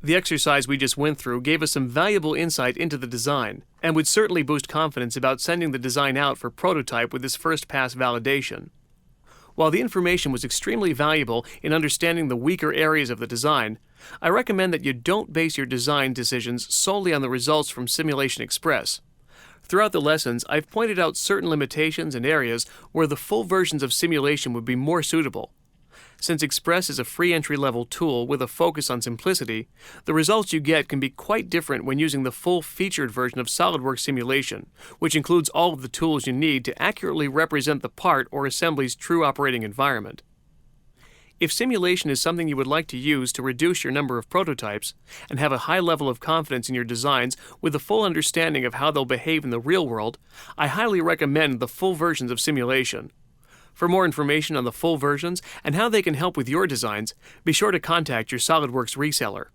The exercise we just went through gave us some valuable insight into the design, and would certainly boost confidence about sending the design out for prototype with this first pass validation. While the information was extremely valuable in understanding the weaker areas of the design, I recommend that you don't base your design decisions solely on the results from SimulationXpress. Throughout the lessons, I've pointed out certain limitations and areas where the full versions of simulation would be more suitable. Since Xpress is a free entry-level tool with a focus on simplicity, the results you get can be quite different when using the full featured version of SolidWorks simulation, which includes all of the tools you need to accurately represent the part or assembly's true operating environment. If simulation is something you would like to use to reduce your number of prototypes and have a high level of confidence in your designs with a full understanding of how they'll behave in the real world, I highly recommend the full versions of simulation. For more information on the full versions and how they can help with your designs, be sure to contact your SolidWorks reseller.